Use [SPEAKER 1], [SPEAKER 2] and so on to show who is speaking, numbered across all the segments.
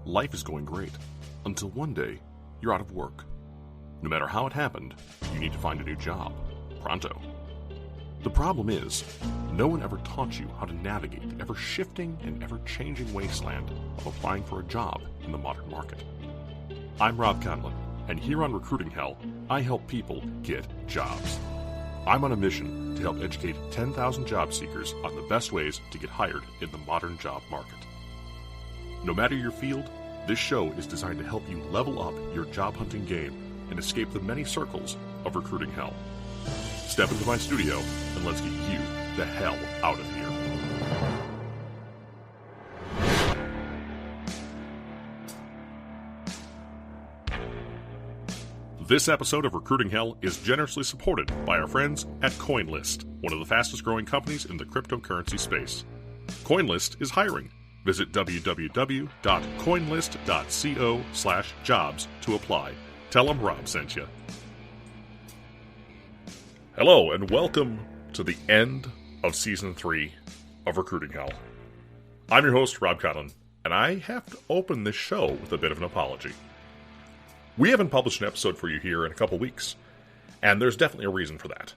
[SPEAKER 1] life is going great. Until one day, you're out of work. No matter how it happened, you need to find a new job. Pronto. The problem is, no one ever taught you how to navigate the ever-shifting and ever-changing wasteland of applying for a job in the modern market. I'm Rob Conlon, and here on Recruiting Hell, I help people get jobs. I'm on a mission to help educate 10,000 job seekers on the best ways to get hired in the modern job market. No matter your field, this show is designed to help you level up your job hunting game and escape the many circles of recruiting hell. Step into my studio and let's get you the hell out of here. This episode of Recruiting Hell is generously supported by our friends at CoinList, one of the fastest growing companies in the cryptocurrency space. CoinList is hiring. Visit www.coinlist.co/jobs to apply. Tell them Rob sent you. Hello, and welcome to the end of Season 3 of Recruiting Hell. I'm your host, Rob Conlon, and I have to open this show with a bit of an apology. We haven't published an episode for you here in a couple weeks, and there's definitely a reason for that.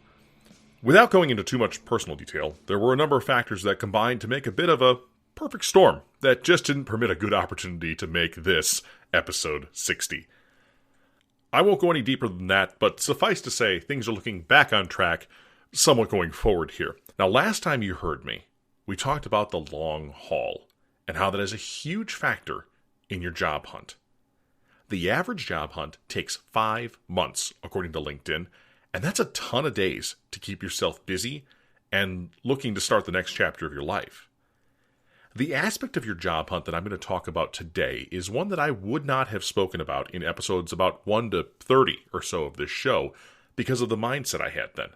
[SPEAKER 1] Without going into too much personal detail, there were a number of factors that combined to make a bit of a perfect storm that just didn't permit a good opportunity to make this episode 60. I won't go any deeper than that, but suffice to say, things are looking back on track, somewhat going forward here. Now, last time you heard me, we talked about the long haul, and how that is a huge factor in your job hunt. The average job hunt takes 5 months, according to LinkedIn, and that's a ton of days to keep yourself busy and looking to start the next chapter of your life. The aspect of your job hunt that I'm going to talk about today is one that I would not have spoken about in episodes about 1 to 30 or so of this show because of the mindset I had then.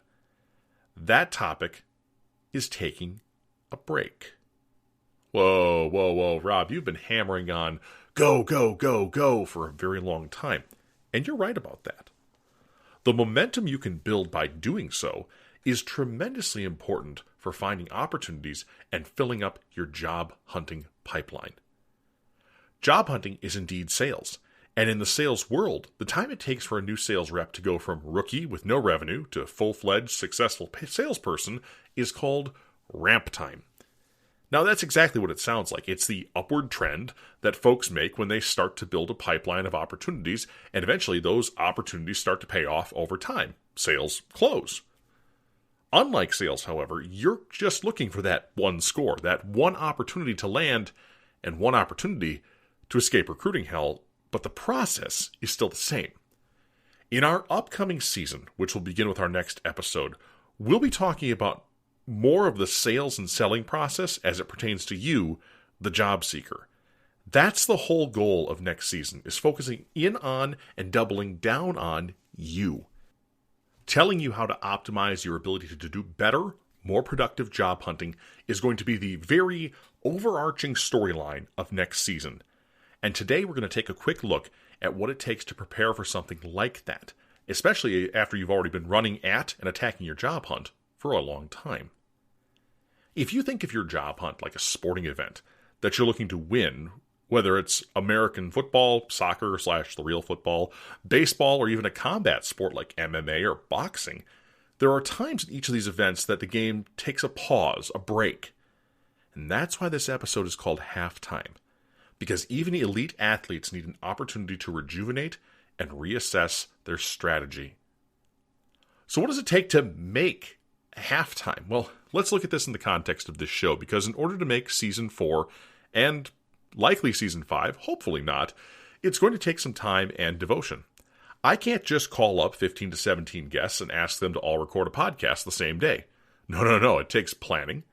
[SPEAKER 1] That topic is taking a break. Whoa, Rob, you've been hammering on go, go, go, go for a very long time. And you're right about that. The momentum you can build by doing so is tremendously important for finding opportunities and filling up your job hunting pipeline. Job hunting is indeed sales. And in the sales world, the time it takes for a new sales rep to go from rookie with no revenue to full-fledged successful salesperson is called ramp time. Now, that's exactly what it sounds like. It's the upward trend that folks make when they start to build a pipeline of opportunities, and eventually those opportunities start to pay off over time. Sales close. Unlike sales, however, you're just looking for that one score, that one opportunity to land, and one opportunity to escape recruiting hell, but the process is still the same. In our upcoming season, which will begin with our next episode, we'll be talking about more of the sales and selling process as it pertains to you, the job seeker. That's the whole goal of next season, is focusing in on and doubling down on you. Telling you how to optimize your ability to do better, more productive job hunting is going to be the very overarching storyline of next season. And today we're going to take a quick look at what it takes to prepare for something like that, especially after you've already been running at and attacking your job hunt for a long time. If you think of your job hunt like a sporting event that you're looking to win, whether it's American football, soccer / the real football, baseball, or even a combat sport like MMA or boxing, there are times in each of these events that the game takes a pause, a break. And that's why this episode is called Halftime, because even elite athletes need an opportunity to rejuvenate and reassess their strategy. So what does it take to make halftime? Well, let's look at this in the context of this show, because in order to make Season 4 and likely Season 5, hopefully not, it's going to take some time and devotion. I can't just call up 15 to 17 guests and ask them to all record a podcast the same day. No. It takes planning,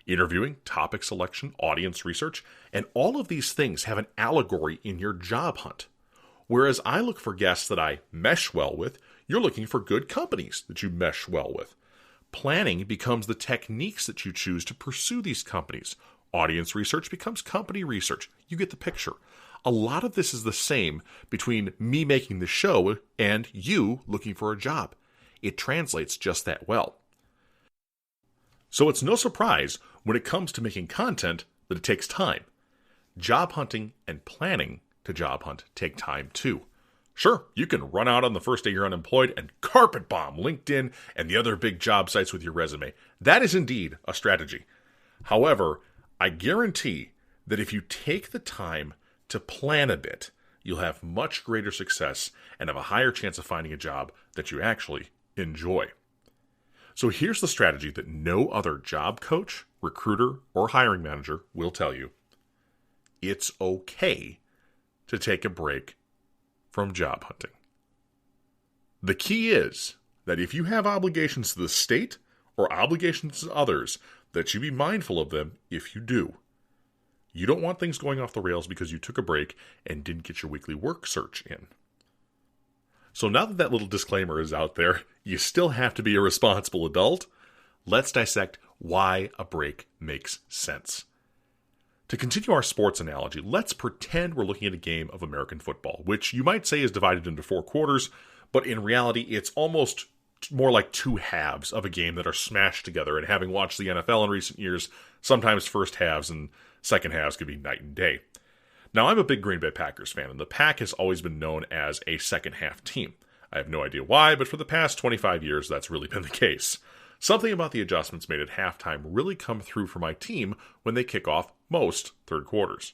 [SPEAKER 1] interviewing, topic selection, audience research, and all of these things have an allegory in your job hunt. Whereas I look for guests that I mesh well with, you're looking for good companies that you mesh well with. Planning becomes the techniques that you choose to pursue these companies. Audience research becomes company research. You get the picture. A lot of this is the same between me making the show and you looking for a job. It translates just that well. So it's no surprise when it comes to making content that it takes time. job hunting and planning to job hunt take time too. Sure, you can run out on the first day you're unemployed and carpet bomb LinkedIn and the other big job sites with your resume. That is indeed a strategy. However, I guarantee that if you take the time to plan a bit, you'll have much greater success and have a higher chance of finding a job that you actually enjoy. So here's the strategy that no other job coach, recruiter, or hiring manager will tell you. It's okay to take a break from job hunting. The key is that if you have obligations to the state or obligations to others, that you be mindful of them if you do. You don't want things going off the rails because you took a break and didn't get your weekly work search in. So now that little disclaimer is out there, you still have to be a responsible adult. Let's dissect why a break makes sense. To continue our sports analogy, let's pretend we're looking at a game of American football, which you might say is divided into 4 quarters, but in reality, it's almost more like 2 halves of a game that are smashed together. And having watched the NFL in recent years, sometimes first halves and second halves could be night and day. Now, I'm a big Green Bay Packers fan, and the Pack has always been known as a second half team. I have no idea why, but for the past 25 years, that's really been the case. Something about the adjustments made at halftime really come through for my team when they kick off most third quarters.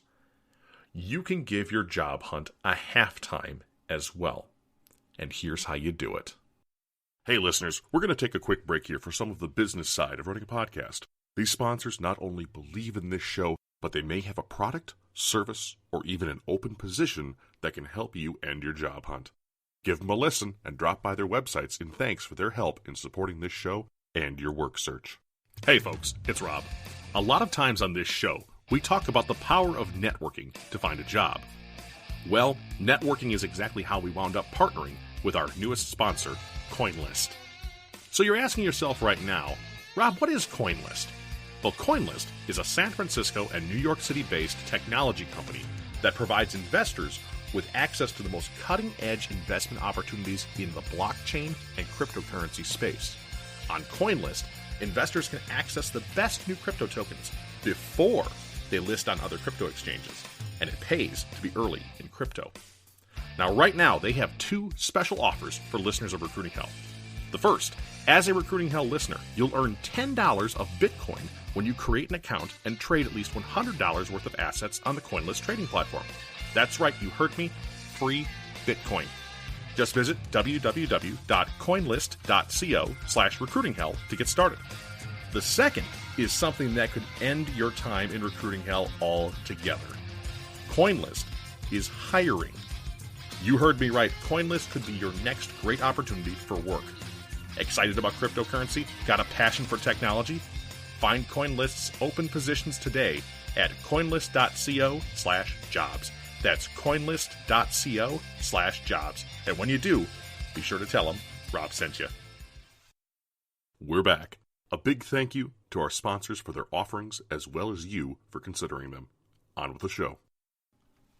[SPEAKER 1] You can give your job hunt a halftime as well. And here's how you do it. Hey listeners, we're going to take a quick break here for some of the business side of running a podcast. These sponsors not only believe in this show, but they may have a product, service, or even an open position that can help you end your job hunt. Give them a listen and drop by their websites in thanks for their help in supporting this show and your work search. Hey folks, it's Rob. A lot of times on this show, we talk about the power of networking to find a job. Well, networking is exactly how we wound up partnering with our newest sponsor, CoinList. So you're asking yourself right now, Rob, what is CoinList? Well, CoinList is a San Francisco and New York City-based technology company that provides investors with access to the most cutting-edge investment opportunities in the blockchain and cryptocurrency space. On CoinList, investors can access the best new crypto tokens before they list on other crypto exchanges, and it pays to be early in crypto. Now, right now, they have 2 special offers for listeners of Recruiting Hell. The first, as a Recruiting Hell listener, you'll earn $10 of Bitcoin when you create an account and trade at least $100 worth of assets on the CoinList trading platform. That's right, you heard me, free Bitcoin. Just visit www.coinlist.co/recruitinghell to get started. The second is something that could end your time in recruiting hell altogether. CoinList is hiring. You heard me right. CoinList could be your next great opportunity for work. Excited about cryptocurrency? Got a passion for technology? Find CoinList's open positions today at coinlist.co/jobs. That's coinlist.co/jobs. And when you do, be sure to tell them Rob sent you. We're back. A big thank you to our sponsors for their offerings as well as you for considering them. On with the show.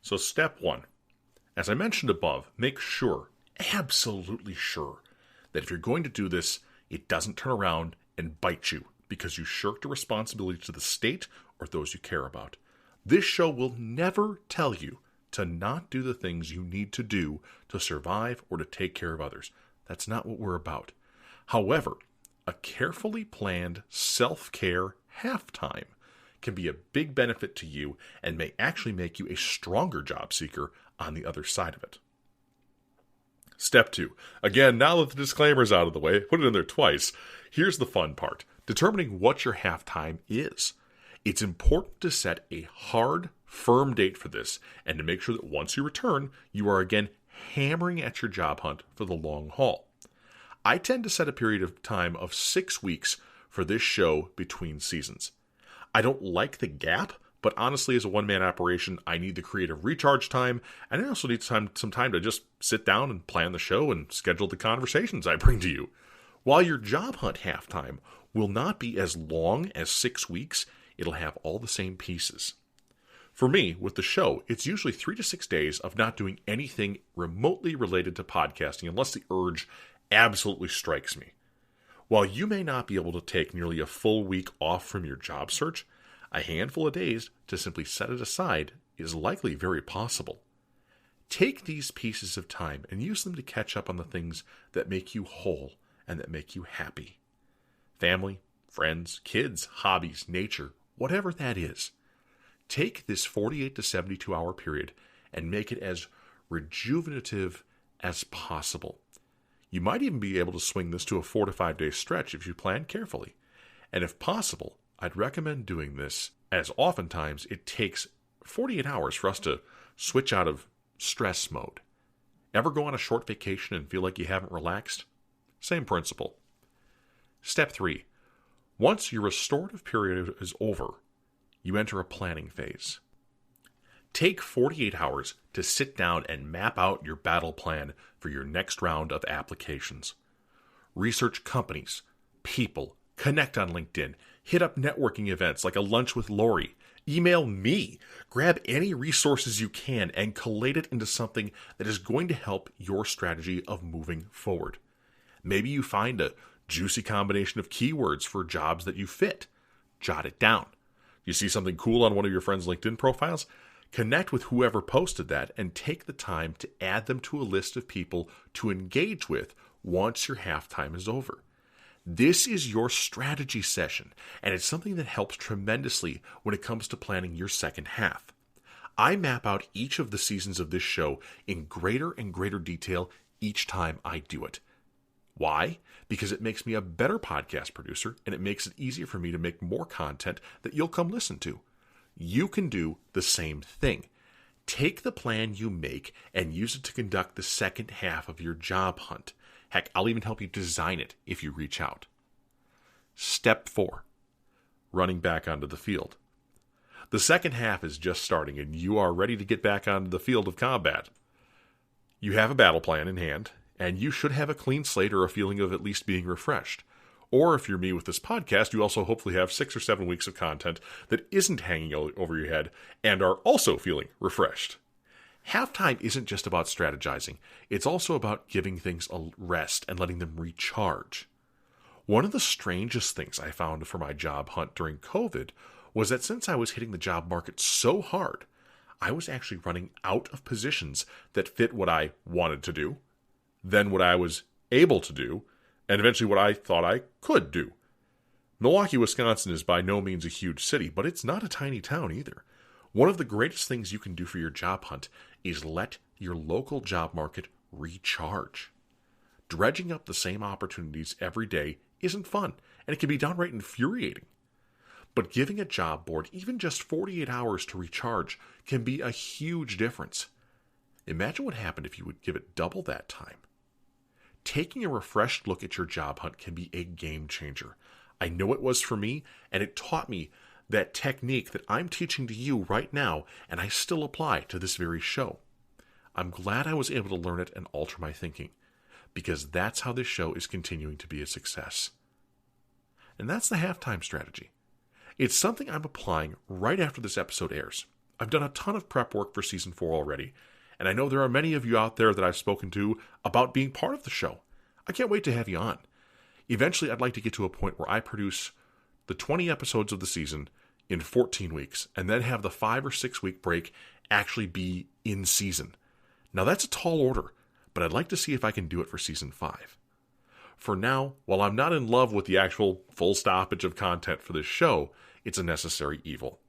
[SPEAKER 1] So step 1. As I mentioned above, make sure, absolutely sure, that if you're going to do this, it doesn't turn around and bite you because you shirked a responsibility to the state or those you care about. This show will never tell you to not do the things you need to do to survive or to take care of others. That's not what we're about. However, a carefully planned self-care halftime can be a big benefit to you and may actually make you a stronger job seeker on the other side of it. Step 2. Again, now that the disclaimer's out of the way, put it in there twice. Here's the fun part. Determining what your halftime is. It's important to set a hard, firm date for this and to make sure that once you return, you are again hammering at your job hunt for the long haul. I tend to set a period of time of 6 weeks for this show between seasons. I don't like the gap, but honestly, as a one-man operation, I need the creative recharge time, and I also need some time to just sit down and plan the show and schedule the conversations I bring to you. While your job hunt halftime will not be as long as 6 weeks, it'll have all the same pieces. For me, with the show, it's usually 3 to 6 days of not doing anything remotely related to podcasting unless the urge absolutely strikes me. While you may not be able to take nearly a full week off from your job search, a handful of days to simply set it aside is likely very possible. Take these pieces of time and use them to catch up on the things that make you whole and that make you happy. Family, friends, kids, hobbies, nature, whatever that is. Take this 48 to 72 hour period and make it as rejuvenative as possible. You might even be able to swing this to a 4 to 5 day stretch if you plan carefully. And if possible, I'd recommend doing this, as oftentimes it takes 48 hours for us to switch out of stress mode. Ever go on a short vacation and feel like you haven't relaxed? Same principle. Step 3. Once your restorative period is over, you enter a planning phase. Take 48 hours to sit down and map out your battle plan for your next round of applications. Research companies, people, connect on LinkedIn, hit up networking events like a lunch with Lori, email me, grab any resources you can and collate it into something that is going to help your strategy of moving forward. Maybe you find a juicy combination of keywords for jobs that you fit. Jot it down. You see something cool on one of your friends' LinkedIn profiles? Connect with whoever posted that and take the time to add them to a list of people to engage with once your halftime is over. This is your strategy session, and it's something that helps tremendously when it comes to planning your second half. I map out each of the seasons of this show in greater and greater detail each time I do it. Why? Because it makes me a better podcast producer, and it makes it easier for me to make more content that you'll come listen to. You can do the same thing. Take the plan you make and use it to conduct the second half of your job hunt. Heck, I'll even help you design it if you reach out. Step 4. Running back onto the field. The second half is just starting and you are ready to get back onto the field of combat. You have a battle plan in hand, and you should have a clean slate or a feeling of at least being refreshed. Or if you're me with this podcast, you also hopefully have 6 or 7 weeks of content that isn't hanging over your head and are also feeling refreshed. Halftime isn't just about strategizing. It's also about giving things a rest and letting them recharge. One of the strangest things I found for my job hunt during COVID was that since I was hitting the job market so hard, I was actually running out of positions that fit what I wanted to do, then what I was able to do, and eventually what I thought I could do. Milwaukee, Wisconsin is by no means a huge city, but it's not a tiny town either. One of the greatest things you can do for your job hunt is let your local job market recharge. Dredging up the same opportunities every day isn't fun, and it can be downright infuriating. But giving a job board even just 48 hours to recharge can be a huge difference. Imagine what happened if you would give it double that time. Taking a refreshed look at your job hunt can be a game changer. I know it was for me, and it taught me that technique that I'm teaching to you right now, and I still apply to this very show. I'm glad I was able to learn it and alter my thinking, because that's how this show is continuing to be a success. And that's the halftime strategy. It's something I'm applying right after this episode airs. I've done a ton of prep work for Season 4 already, and I know there are many of you out there that I've spoken to about being part of the show. I can't wait to have you on. Eventually, I'd like to get to a point where I produce the 20 episodes of the season in 14 weeks, and then have the 5 or 6 week break actually be in season. Now, that's a tall order, but I'd like to see if I can do it for Season 5. For now, while I'm not in love with the actual full stoppage of content for this show, it's a necessary evil.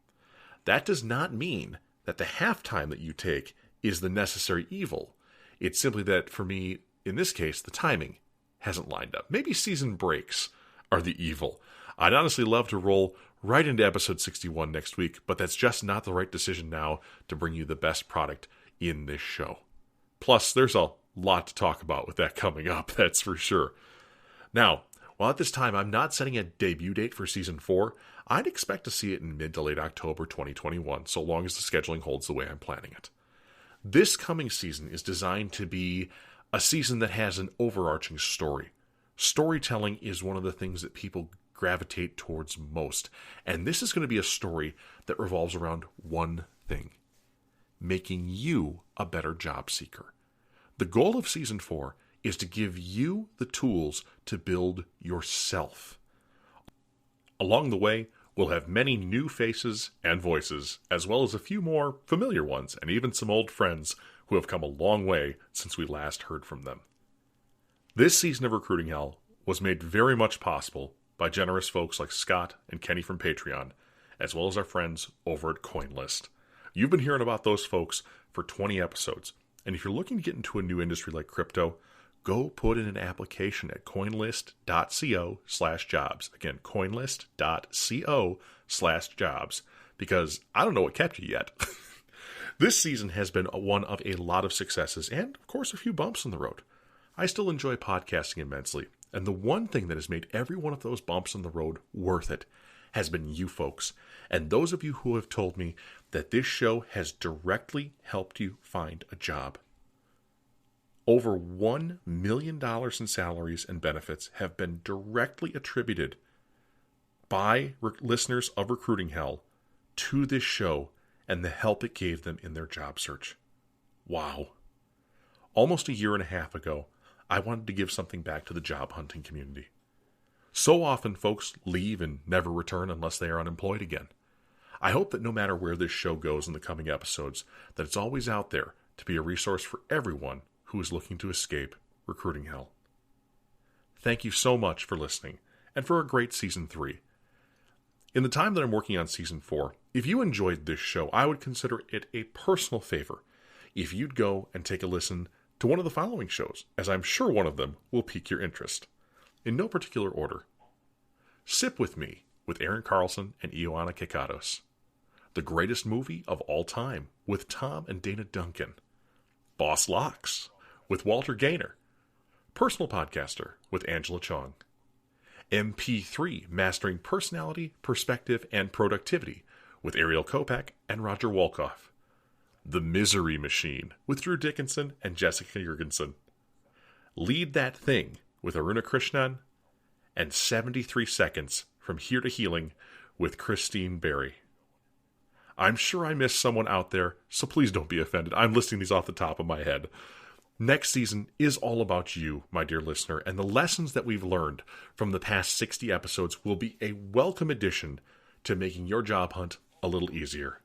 [SPEAKER 1] That does not mean that the halftime that you take is the necessary evil. It's simply that, for me, in this case, the timing hasn't lined up. Maybe season breaks are the evil. I'd honestly love to roll right into episode 61 next week, but that's just not the right decision now to bring you the best product in this show. Plus, there's a lot to talk about with that coming up, that's for sure. Now, while at this time I'm not setting a debut date for Season 4, I'd expect to see it in mid to late October 2021, so long as the scheduling holds the way I'm planning it. This coming season is designed to be a season that has an overarching story. Storytelling is one of the things that people gravitate towards most, and this is going to be a story that revolves around one thing: making you a better job seeker. The goal of Season 4 is to give you the tools to build yourself. Along the way, We'll have many new faces and voices, as well as a few more familiar ones, and even some old friends who have come a long way since we last heard from them. This season of Recruiting Hell was made very much possible by generous folks like Scott and Kenny from Patreon, as well as our friends over at CoinList. You've been hearing about those folks for 20 episodes, and if you're looking to get into a new industry like crypto, go put in an application at coinlist.co/jobs. Again, coinlist.co/jobs, because I don't know what kept you yet. This season has been one of a lot of successes and, of course, a few bumps in the road. I still enjoy podcasting immensely, and the one thing that has made every one of those bumps in the road worth it has been you folks, and those of you who have told me that this show has directly helped you find a job. Over $1 million in salaries and benefits have been directly attributed by listeners of Recruiting Hell to this show and the help it gave them in their job search. Wow. Almost a year and a half ago, I wanted to give something back to the job hunting community. So often folks leave and never return unless they are unemployed again. I hope that no matter where this show goes in the coming episodes, that it's always out there to be a resource for everyone who is looking to escape recruiting hell. Thank you so much for listening, and for a great Season 3. In the time that I'm working on Season 4, if you enjoyed this show, I would consider it a personal favor if you'd go and take a listen to one of the following shows, as I'm sure one of them will pique your interest. In no particular order. Sip With Me with Aaron Carlson and Ioana Kekatos. The Greatest Movie of All Time with Tom and Dana Duncan. Boss Locks with Walter Gaynor. Personal Podcaster with Angela Chong. MP3 Mastering Personality, Perspective, and Productivity with Ariel Kopak and Roger Wolkoff. The Misery Machine with Drew Dickinson and Jessica Jurgensen. Lead That Thing with Aruna Krishnan. And 73 Seconds from Here to Healing with Christine Berry. I'm sure I missed someone out there, so please don't be offended. I'm listing these off the top of my head. Next season is all about you, my dear listener, and the lessons that we've learned from the past 60 episodes will be a welcome addition to making your job hunt a little easier.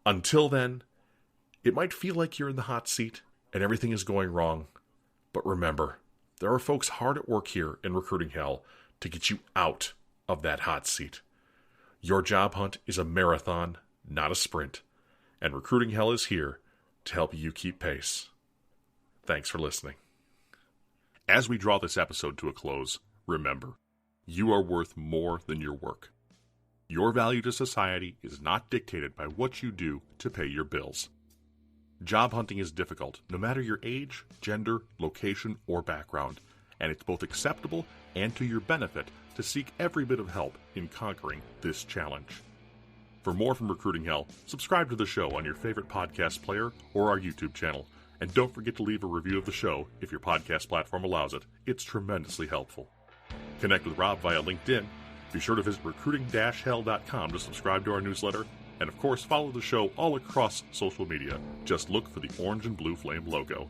[SPEAKER 1] Until then, it might feel like you're in the hot seat and everything is going wrong, but remember, there are folks hard at work here in Recruiting Hell to get you out of that hot seat. Your job hunt is a marathon, not a sprint, and Recruiting Hell is here to help you keep pace. Thanks for listening. As we draw this episode to a close, remember, you are worth more than your work. Your value to society is not dictated by what you do to pay your bills. Job hunting is difficult, no matter your age, gender, location, or background, and it's both acceptable and to your benefit to seek every bit of help in conquering this challenge. For more from Recruiting Hell, subscribe to the show on your favorite podcast player or our YouTube channel, and don't forget to leave a review of the show if your podcast platform allows it. It's tremendously helpful. Connect with Rob via LinkedIn. Be sure to visit recruiting-hell.com to subscribe to our newsletter. And of course, follow the show all across social media. Just look for the orange and blue flame logo.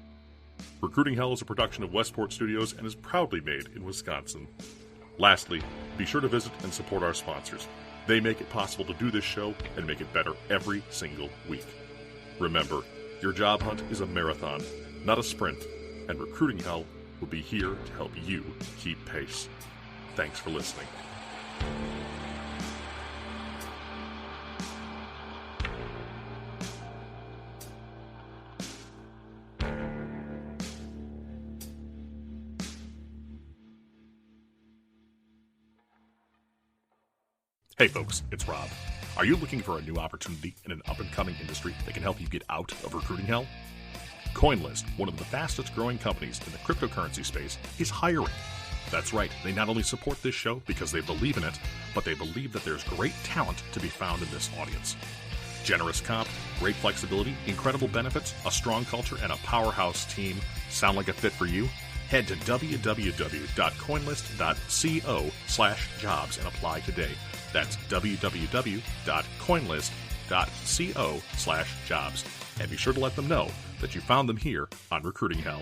[SPEAKER 1] Recruiting Hell is a production of Westport Studios and is proudly made in Wisconsin. Lastly, be sure to visit and support our sponsors. They make it possible to do this show and make it better every single week. Remember, your job hunt is a marathon, not a sprint, and Recruiting Hell will be here to help you keep pace. Thanks for listening. Hey folks, it's Rob. Are you looking for a new opportunity in an up-and-coming industry that can help you get out of recruiting hell? CoinList, one of the fastest growing companies in the cryptocurrency space, is hiring. That's right, they not only support this show because they believe in it, but they believe that there's great talent to be found in this audience. Generous comp, great flexibility, incredible benefits, a strong culture, and a powerhouse team sound like a fit for you? Head to www.coinlist.co/jobs and apply today. That's www.coinlist.co/jobs. And be sure to let them know that you found them here on Recruiting Hell.